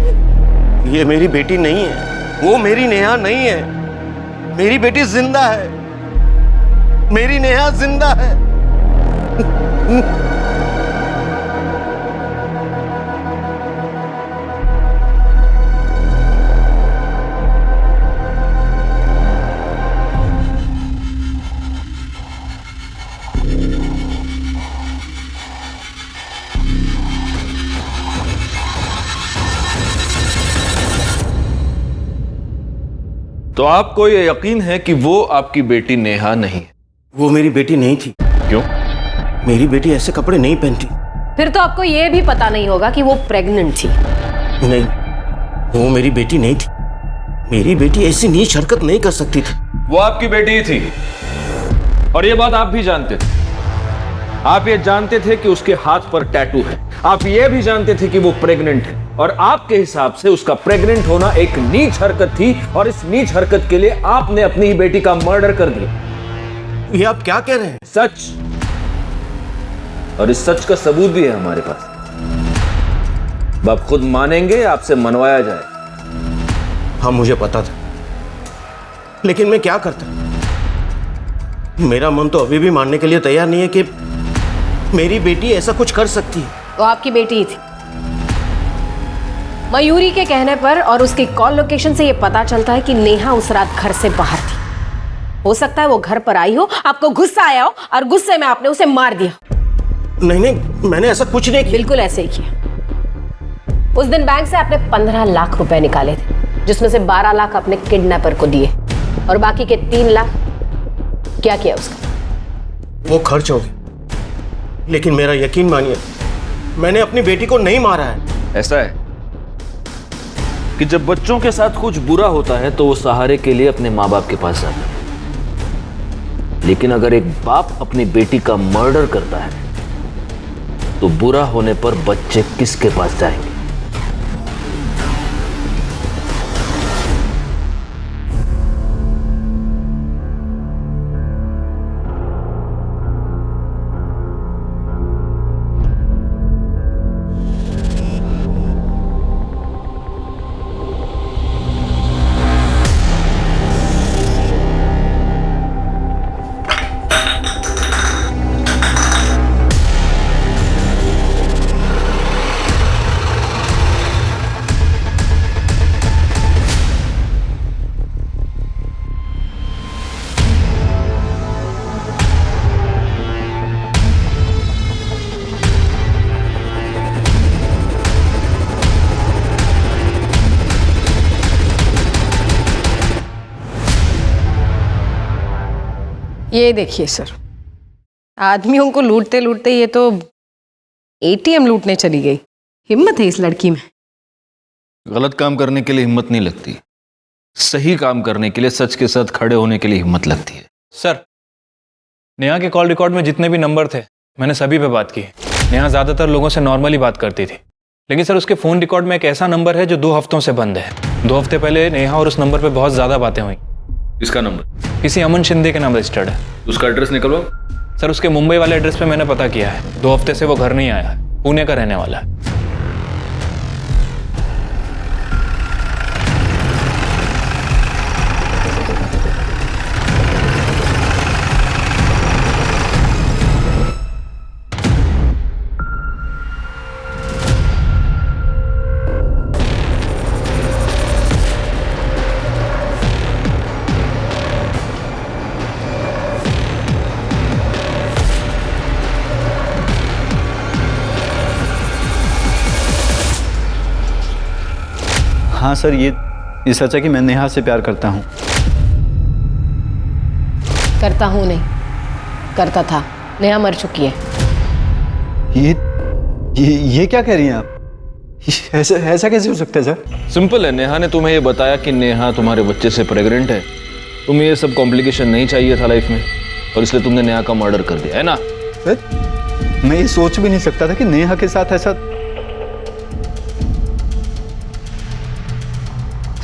ये मेरी बेटी नहीं है, वो मेरी नेहा नहीं है। मेरी बेटी जिंदा है, मेरी नेहा जिंदा है। तो आपको ये यकीन है कि वो आपकी बेटी नेहा नहीं है? वो मेरी बेटी नहीं थी। क्यों? मेरी बेटी ऐसे कपड़े नहीं पहनती। फिर तो आपको ये भी पता नहीं होगा कि वो प्रेग्नेंट थी। नहीं, वो मेरी बेटी नहीं थी। मेरी बेटी ऐसी नीच हरकत नहीं कर सकती थी। वो आपकी बेटी ही थी, और ये बात आप भी जानते थे। आप ये जानते थे कि उसके हाथ पर टैटू है, आप ये भी जानते थे कि वो प्रेग्नेंट है और आपके हिसाब से उसका प्रेग्नेंट होना एक नीच हरकत थी और इस नीच हरकत के लिए आपने अपनी ही बेटी का मर्डर कर दिया। ये आप क्या कह रहे हैं? सच, और इस सच का सबूत भी है हमारे पास। आप खुद मानेंगे, आपसे मनवाया जाए। हाँ, मुझे पता था, लेकिन मैं क्या करता? मेरा मन तो अभी भी मानने के लिए तैयार नहीं है कि मेरी बेटी ऐसा कुछ कर सकती है। वो आपकी बेटी ही थी। मयूरी के कहने पर और उसकी कॉल लोकेशन से ये पता चलता है कि नेहा उस रात घर से बाहर थी। हो सकता है वो घर पर आई हो, आपको गुस्सा आया हो और गुस्से में आपने उसे मार दिया। नहीं, मैंने ऐसा कुछ नहीं किया। बिल्कुल ऐसे ही किया। उस दिन बैंक से आपने 15 लाख रुपए निकाले थे, जिसमें से 12 लाख अपने किडनैपर को दिए और बाकी के 3 लाख क्या किया उसका? वो खर्च हो गए। लेकिन मेरा यकीन मानिए, मैंने अपनी बेटी को नहीं मारा है। ऐसा है कि जब बच्चों के साथ कुछ बुरा होता है तो वो सहारे के लिए अपने माँ बाप के पास जाता है, लेकिन अगर एक बाप अपनी बेटी का मर्डर करता है तो बुरा होने पर बच्चे किसके पास जाएंगे? ये देखिए सर, आदमियों को लूटते लूटते ये तो एटीएम लूटने चली गई। हिम्मत है इस लड़की में। गलत काम करने के लिए हिम्मत नहीं लगती, सही काम करने के लिए, सच के साथ खड़े होने के लिए हिम्मत लगती है। सर, नेहा के कॉल रिकॉर्ड में जितने भी नंबर थे मैंने सभी पे बात की। नेहा ज़्यादातर लोगों से नॉर्मली बात करती थी, लेकिन सर उसके फ़ोन रिकॉर्ड में एक ऐसा नंबर है जो 2 हफ्तों से बंद है। 2 हफ्ते पहले नेहा और उस नंबर पे बहुत ज़्यादा बातें हुई। इसका नंबर किसी अमन शिंदे के नाम रजिस्टर्ड है। उसका एड्रेस निकलवाओ। सर उसके मुंबई वाले एड्रेस पे मैंने पता किया है। 2 हफ्ते से वो घर नहीं आया है, पुणे का रहने वाला है। हाँ सर, ये सच है कि मैं नेहा से प्यार करता हूँ। करता हूँ नहीं, करता था। नेहा मर चुकी है। ये क्या कह रही हैं आप? ऐसा कैसे हो सकता है सर? सिंपल है, नेहा ने तुम्हें ये बताया कि नेहा तुम्हारे बच्चे से प्रेग्नेंट है। तुम्हें ये सब कॉम्प्लिकेशन नहीं चाहिए था लाइफ में, और इसलिए तुमने नेहा का मर्डर कर दिया है ना? सर, मैं ये सोच भी नहीं सकता था कि नेहा के साथ ऐसा।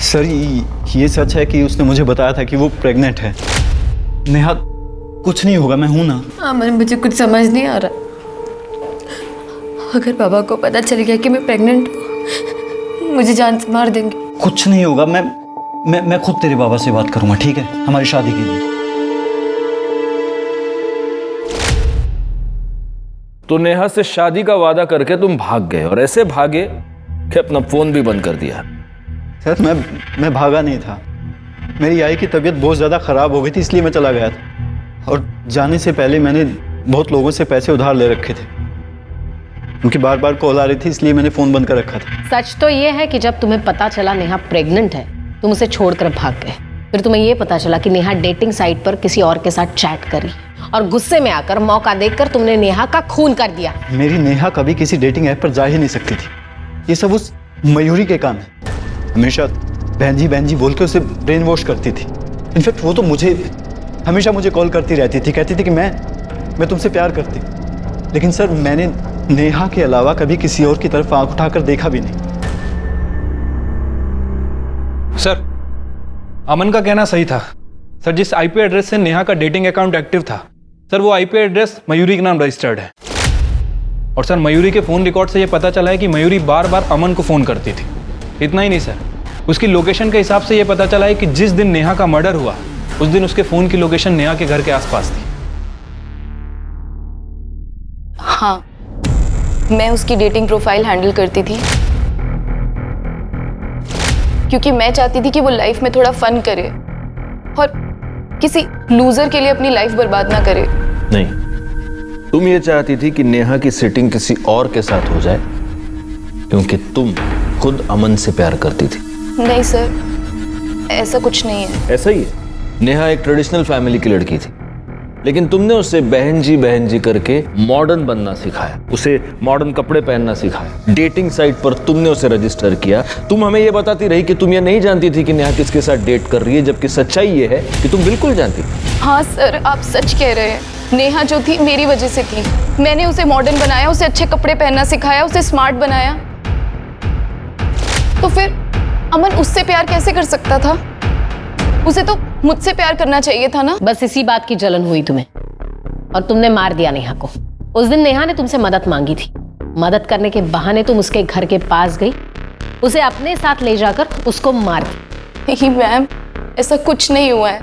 सर, ये सच है कि उसने मुझे बताया था कि वो प्रेग्नेंट है। नेहा, कुछ नहीं होगा, मैं हूं ना। अमन, मुझे कुछ समझ नहीं आ रहा। अगर पापा को पता चल गया कि मैं प्रेग्नेंट हूँ, मुझे जान से मार देंगे। कुछ नहीं होगा, मैं खुद तेरे बाबा से बात करूंगा, ठीक है? हमारी शादी के लिए। तो नेहा से शादी का वादा करके तुम भाग गए, और ऐसे भागे कि अपना फोन भी बंद कर दिया। सर, मैं भागा नहीं था। मेरी आई की तबीयत बहुत ज़्यादा ख़राब हो गई थी, इसलिए मैं चला गया था। और जाने से पहले मैंने बहुत लोगों से पैसे उधार ले रखे थे। उनकी बार बार कॉल आ रही थी, इसलिए मैंने फ़ोन बंद कर रखा था। सच तो ये है कि जब तुम्हें पता चला नेहा प्रेग्नेंट है, तुम उसे छोड़कर भाग गए। फिर तुम्हें ये पता चला कि नेहा डेटिंग साइट पर किसी और के साथ चैट करी, और गुस्से में आकर, मौका देखकर तुमने नेहा का खून कर दिया। मेरी नेहा कभी किसी डेटिंग ऐप पर जा ही नहीं सकती थी। ये सब उस मयूरी के काम है। हमेशा बहन जी बोल के उसे ब्रेन वॉश करती थी। इनफैक्ट वो तो हमेशा मुझे कॉल करती रहती थी, कहती थी कि मैं तुमसे प्यार करती। लेकिन सर, नेहा के अलावा कभी किसी और की तरफ आंख उठाकर देखा भी नहीं। सर, अमन का कहना सही था। सर, जिस आईपी एड्रेस से नेहा का डेटिंग अकाउंट एक्टिव था, सर वो आईपी एड्रेस मयूरी के नाम रजिस्टर्ड है। और सर, मयूरी के फ़ोन रिकॉर्ड से ये पता चला है कि मयूरी बार बार अमन को फ़ोन करती थी। इतना ही नहीं सर, उसकी लोकेशन के हिसाब से ये पता चला है कि जिस दिन नेहा का मर्डर हुआ उस दिन उसके फ़ोन की लोकेशन नेहा के घर के आसपास थी। हाँ, मैं उसकी डेटिंग प्रोफाइल हैंडल करती थी क्योंकि मैं चाहती थी कि वो लाइफ में थोड़ा फन करे और किसी लूजर के लिए अपनी लाइफ बर्बाद ना करे। नहीं, तुम ये चाहती थी कि नेहा की सेटिंग किसी और के साथ हो जाए क्योंकि तुम खुद अमन से प्यार करती थी। नहीं सर, ऐसा कुछ नहीं है। ऐसा ही है। नेहा एक ट्रेडिशनल फैमिली की लड़की थी, लेकिन तुमने उसे बहन जी करके मॉडर्न बनना सिखाया, उसे मॉडर्न कपड़े पहनना सिखाया। डेटिंग साइट पर तुमने उसे रजिस्टर किया। तुम हमें यह बताती रही कि तुम ये नहीं जानती थी कि नेहा किसके साथ डेट कर रही है, जबकि सच्चाई ये है कि तुम बिल्कुल जानती थी। हाँ सर, आप सच कह रहे हैं। नेहा जो थी मेरी वजह से थी। मैंने उसे मॉडर्न बनाया, उसे अच्छे कपड़े पहनना सिखाया, उसे स्मार्ट बनाया। तो फिर अमन उससे प्यार कैसे कर सकता था? उसे तो मुझसे प्यार करना चाहिए था ना। बस इसी बात की जलन हुई तुम्हें और तुमने मार दिया नेहा को। उस दिन नेहा ने तुमसे मदद मांगी थी। मदद करने के बहाने तुम उसके घर के पास गई, उसे अपने साथ ले जाकर उसको मार दी। नहीं मैम, ऐसा कुछ नहीं हुआ है।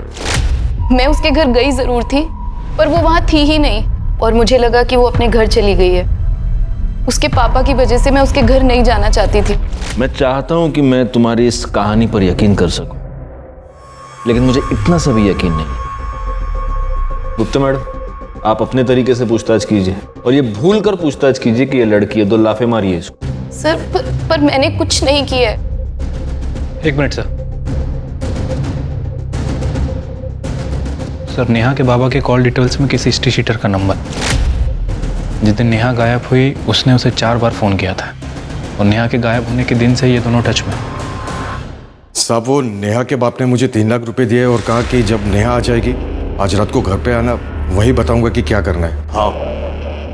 मैं उसके घर गई जरूर थी, पर वो वहां थी ही नहीं और मुझे लगा कि वो अपने घर चली गई है। उसके पापा की वजह से मैं उसके घर नहीं जाना चाहती थी। मैं चाहता हूं कि मैं तुम्हारी इस कहानी पर यकीन कर सकूं, लेकिन मुझे इतना सा भी यकीन नहीं। गुप्ता मैडम, आप अपने तरीके से पूछताछ कीजिए और ये भूल कर पूछताछ कीजिए कि ये लड़की है, 2 लाफे मारिए इसको। सर, पर मैंने कुछ नहीं किया है। 1 मिनट सर। सर, नेहा के बाबा के कॉल डिटेल्स में किसी हिस्ट्री शीटर का नंबर। जिस दिन नेहा गायब हुई उसने उसे 4 बार फ़ोन किया था और नेहा के गायब होने के दिन से ये दोनों टच में। साहब, वो नेहा के बाप ने मुझे 3 लाख रुपए दिए और कहा कि जब नेहा आ जाएगी आज रात को घर पे आना, वही बताऊंगा कि क्या करना है। हाँ,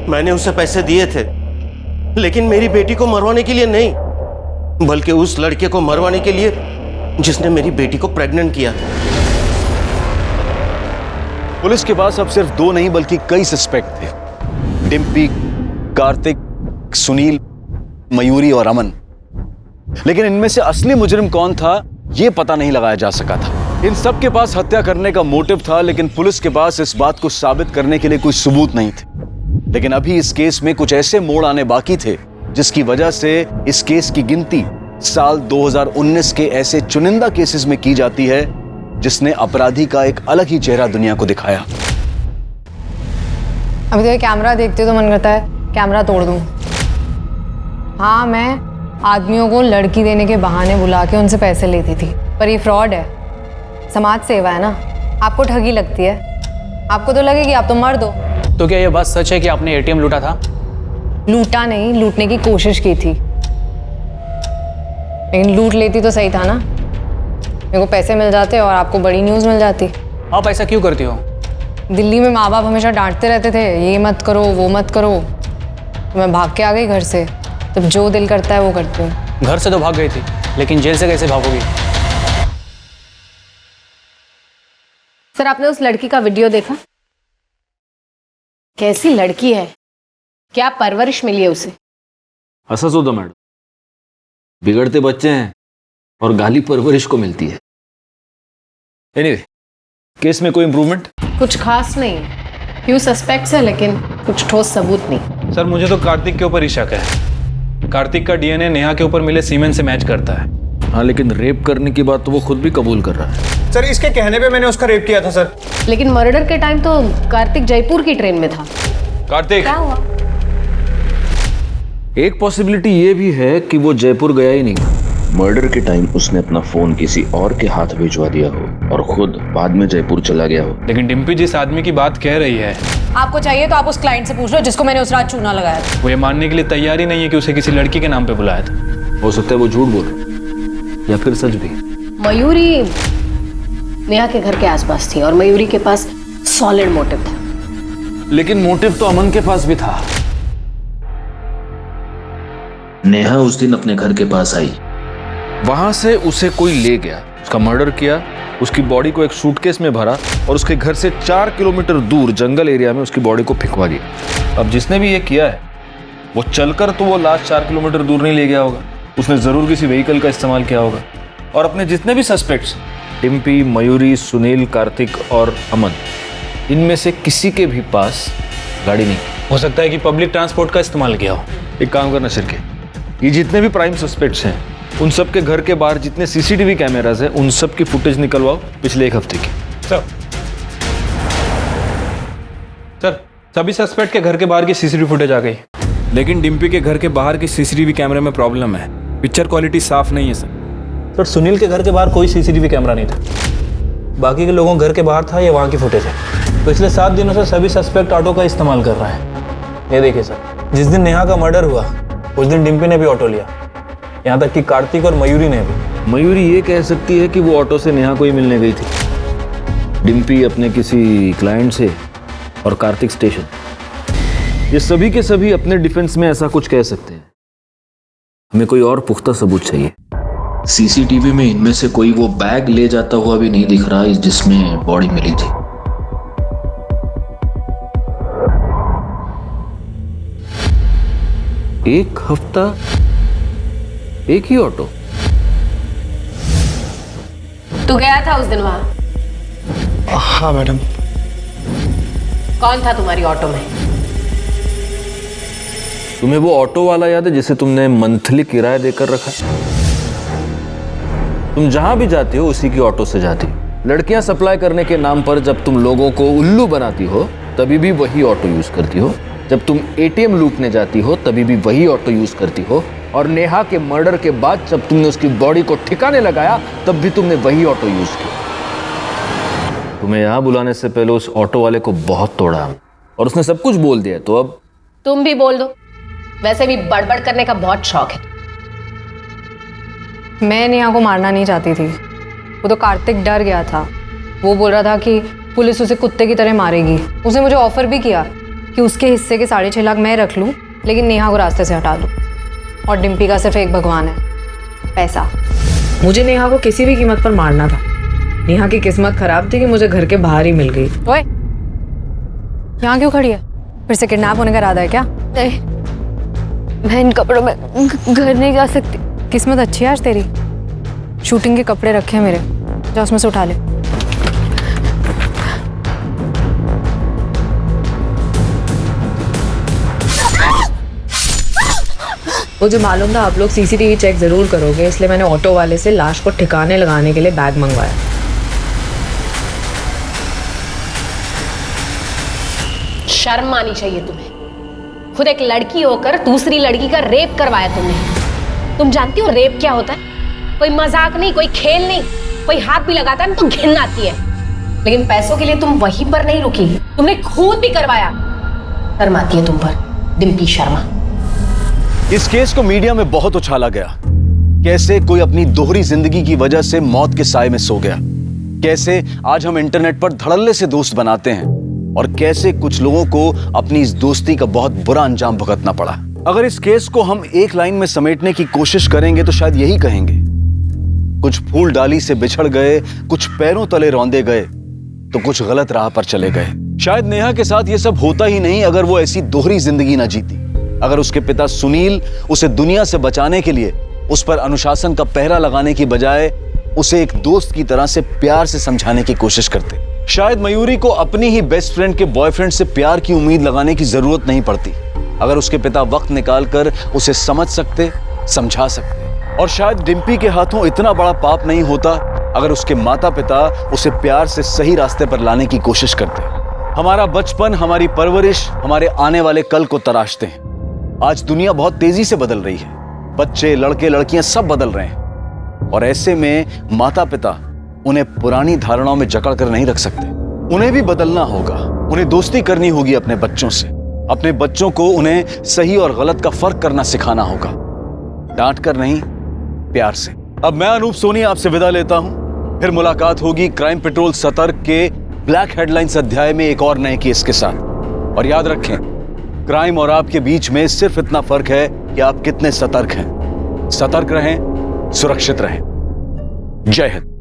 मैंने उसे पैसे दिए थे, लेकिन मेरी बेटी को मरवाने के लिए नहीं, बल्कि उस लड़के को मरवाने के लिए जिसने मेरी बेटी को प्रेग्नेंट किया था। पुलिस के पास अब सिर्फ 2 नहीं बल्कि कई सस्पेक्ट थे। डिम्पी, कार्तिक, सुनील, मयूरी और अमन। लेकिन इनमें से असली मुजरिम कौन था यह पता नहीं लगाया जा सका था। इन सब के पास हत्या करने का मोटिव था, लेकिन पुलिस के पास इस बात को साबित करने के लिए कोई सबूत नहीं थे। लेकिन अभी इस केस में कुछ ऐसे मोड़ आने बाकी थे जिसकी वजह से इस केस की गिनती साल 2019 के ऐसे चुनिंदा केसेस में की जाती है जिसने अपराधी का एक अलग ही चेहरा दुनिया को दिखाया। अभी तो ये कैमरा देखते तो मन करता है कैमरा तोड़ दूं। हाँ, मैं आदमियों को लड़की देने के बहाने बुला के उनसे पैसे लेती थी, पर ये फ्रॉड है, समाज सेवा है ना। आपको ठगी लगती है, आपको तो लगेगी आप तो मर्द हो। तो क्या ये बात सच है कि आपने एटीएम लूटा था? लूटा नहीं, लूटने की कोशिश की थी, लेकिन लूट लेती तो सही था ना। मेरे को पैसे मिल जाते और आपको बड़ी न्यूज़ मिल जाती। आप ऐसा क्यों करती हो? दिल्ली में माँ बाप हमेशा डांटते रहते थे, ये मत करो वो मत करो, तो मैं भाग के आ गई घर से। तब जो दिल करता है वो करती हूँ। घर से तो भाग गई थी, लेकिन जेल से कैसे भागोगी? सर, आपने उस लड़की का वीडियो देखा? कैसी लड़की है, क्या परवरिश मिली है उसे? हंसा दो मैडम, बिगड़ते बच्चे हैं और गाली परवरिश को मिलती है। एनीवे, केस में कोई इंप्रूवमेंट? कुछ खास नहीं, फ्यू सस्पेक्ट्स है लेकिन कुछ ठोस सबूत नहीं। सर, मुझे तो कार्तिक के ऊपर ही शक है। कार्तिक का डीएनए नेहा के ऊपर मिले सीमेन से मैच करता है। हाँ, लेकिन रेप करने की बात तो वो खुद भी कबूल कर रहा है। सर, इसके कहने पे मैंने उसका रेप किया था सर। लेकिन मर्डर के टाइम तो कार्तिक जयपुर की ट्रेन में था। कार्तिक, क्या हुआ? एक पॉसिबिलिटी ये भी है कि वो जयपुर गया ही नहीं था। मर्डर के टाइम उसने अपना फोन किसी और के हाथ भिजवा दिया हो और खुद बाद में जयपुर चला गया हो। लेकिन डिम्पी जिस आदमी की बात कह रही है, आपको चाहिए तो आप उस क्लाइंट से पूछ लो जिसको मैंने उस रात चूना लगाया था। वो ये मानने के लिए तैयार ही नहीं है कि उसे किसी लड़की के नाम पे बुलाया था। हो सकता है वो झूठ बोल रहा या फिर सच भी। मयूरी नेहा के घर के आसपास थी और मयूरी के पास सॉलिड मोटिव था। लेकिन मोटिव तो अमन के पास भी था। नेहा उस दिन अपने घर के पास आई। वहां से उसे कोई ले गया, उसका मर्डर किया, उसकी बॉडी को एक सूटकेस में भरा और उसके घर से 4 किलोमीटर दूर जंगल एरिया में उसकी बॉडी को फेंकवा दिया। अब जिसने भी ये किया है वो चलकर तो वो लास्ट 4 किलोमीटर दूर नहीं ले गया होगा, उसने जरूर किसी व्हीकल का इस्तेमाल किया होगा। और अपने जितने भी सस्पेक्ट्स, डिम्पी, मयूरी, सुनील, कार्तिक और अमन, इनमें से किसी के भी पास गाड़ी नहीं। हो सकता है कि पब्लिक ट्रांसपोर्ट का इस्तेमाल किया हो। एक काम करना शिरके, ये जितने भी प्राइम सस्पेक्ट्स हैं उन सब के घर के बाहर जितने सीसीटीवी कैमरास हैं उन सब की फुटेज निकलवाओ पिछले 1 हफ्ते की। सर सभी सस्पेक्ट के घर के बाहर की सीसीटीवी फुटेज आ गई, लेकिन डिम्पी के घर के बाहर की सीसीटीवी कैमरे में प्रॉब्लम है, पिक्चर क्वालिटी साफ नहीं है सर। सुनील के घर के बाहर कोई सीसीटीवी कैमरा नहीं था, बाकी के लोगों के घर के बाहर था, ये वहाँ की फुटेज है। पिछले 7 दिनों से सभी सस्पेक्ट ऑटो का इस्तेमाल कर रहा है। ये देखिए सर, जिस दिन नेहा का मर्डर हुआ उस दिन डिम्पी ने भी ऑटो लिया, यहाँ तक कि कार्तिक और मयूरी ने भी। मयूरी ये कह सकती है कि वो ऑटो से नेहा को ही मिलने गई थी, डिम्पी अपने किसी क्लाइंट से और कार्तिक स्टेशन। ये सभी के सभी अपने डिफेंस में ऐसा कुछ कह सकते हैं। हमें कोई और पुख्ता सबूत चाहिए। सीसीटीवी में इनमें से कोई वो बैग ले जाता हुआ भी नहीं दिख रहा जिसमें बॉडी मिली थी। एक हफ्ता एक ही ऑटो? तू गया था उस दिन वहां? हाँ मैडम। कौन था तुम्हारी ऑटो में? तुम्हें वो ऑटो वाला याद है जिसे तुमने मंथली किराया देकर रखा? तुम जहां भी जाती हो उसी की ऑटो से जाती हो। लड़कियां सप्लाई करने के नाम पर जब तुम लोगों को उल्लू बनाती हो तभी भी वही ऑटो यूज करती हो। जब तुम एटीएम लूटने जाती हो तभी भी वही ऑटो यूज करती हो। और नेहा के मर्डर के बाद जब तुमने उसकी बॉडी को ठिकाने लगाया तब भी तुमने वही ऑटो यूज किया। तुम्हें यहां बुलाने से पहले उस ऑटो वाले को बहुत तोड़ा और उसने सब कुछ बोल दिया, तो अब तुम भी बोल दो, वैसे भी बड़बड़ करने का बहुत शौक है। मैं नेहा को मारना नहीं चाहती थी, वो तो कार्तिक डर गया था। वो बोल रहा था कि पुलिस उसे कुत्ते की तरह मारेगी। उसने मुझे ऑफर भी किया कि उसके हिस्से के 6.5 लाख मैं रख लूँ, लेकिन नेहा को रास्ते से हटा दूँ। और डिम्पी का सिर्फ एक भगवान है, पैसा। मुझे नेहा को किसी भी कीमत पर मारना था। नेहा की किस्मत खराब थी कि मुझे घर के बाहर ही मिल गई। ओए, यहाँ क्यों खड़ी है? फिर से किडनैप होने का इरादा है क्या? नहीं, मैं इन कपड़ों में घर नहीं जा सकती। किस्मत अच्छी है आज तेरी। शूटिंग के कपड़े रखे हैं मेरे, जा उसमें से उठा ले। मुझे मालूम था आप लोग सीसीटीवी चेक जरूर करोगे, इसलिए मैंने ऑटो वाले से लाश को ठिकाने लगाने के लिए बैग मंगवाया। शर्म आनी चाहिए तुम्हें। खुद एक लड़की होकर दूसरी लड़की का रेप करवाया तुमने। तुम जानती हो रेप क्या होता है? कोई मजाक नहीं, कोई खेल नहीं। कोई हाथ भी लगाता है ना तो घिन आती है। लेकिन पैसों के लिए तुम वहीं पर नहीं रुकी, तुमने खून भी करवाया। शर्म आती है तुम पर, डिम्पी शर्मा। इस केस को मीडिया में बहुत उछाला गया। कैसे कोई अपनी दोहरी जिंदगी की वजह से मौत के साए में सो गया, कैसे आज हम इंटरनेट पर धड़ल्ले से दोस्त बनाते हैं, और कैसे कुछ लोगों को अपनी इस दोस्ती का बहुत बुरा अंजाम भुगतना पड़ा। अगर इस केस को हम एक लाइन में समेटने की कोशिश करेंगे तो शायद यही कहेंगे, कुछ फूल डाली से बिछड़ गए, कुछ पैरों तले रौंदे गए, तो कुछ गलत राह पर चले गए। शायद नेहा के साथ ये सब होता ही नहीं अगर वो ऐसी दोहरी जिंदगी ना जीती। अगर उसके पिता सुनील उसे दुनिया से बचाने के लिए उस पर अनुशासन का पहरा लगाने की बजाय उसे एक दोस्त की तरह से प्यार से समझाने की कोशिश करते, शायद मयूरी को अपनी ही बेस्ट फ्रेंड के बॉयफ्रेंड से प्यार की उम्मीद लगाने की जरूरत नहीं पड़ती। अगर उसके पिता वक्त निकालकर उसे समझ सकते, समझा सकते, और शायद डिम्पी के हाथों इतना बड़ा पाप नहीं होता अगर उसके माता पिता उसे प्यार से सही रास्ते पर लाने की कोशिश करते। हमारा बचपन, हमारी परवरिश हमारे आने वाले कल को तराशते हैं। आज दुनिया बहुत तेजी से बदल रही है, बच्चे, लड़के, लड़कियां सब बदल रहे हैं, और ऐसे में माता पिता उन्हें पुरानी धारणाओं में जकड़ कर नहीं रख सकते। उन्हें भी बदलना होगा, उन्हें दोस्ती करनी होगी अपने बच्चों से। अपने बच्चों को उन्हें सही और गलत का फर्क करना सिखाना होगा, डांट कर नहीं, प्यार से। अब मैं अनूप सोनी आपसे विदा लेता हूं। फिर मुलाकात होगी क्राइम पेट्रोल सतर्क के ब्लैक हेडलाइंस अध्याय में एक और नए केस के साथ। और याद रखें, क्राइम और आपके बीच में सिर्फ इतना फर्क है कि आप कितने सतर्क हैं। सतर्क रहें, सुरक्षित रहें। जय हिंद।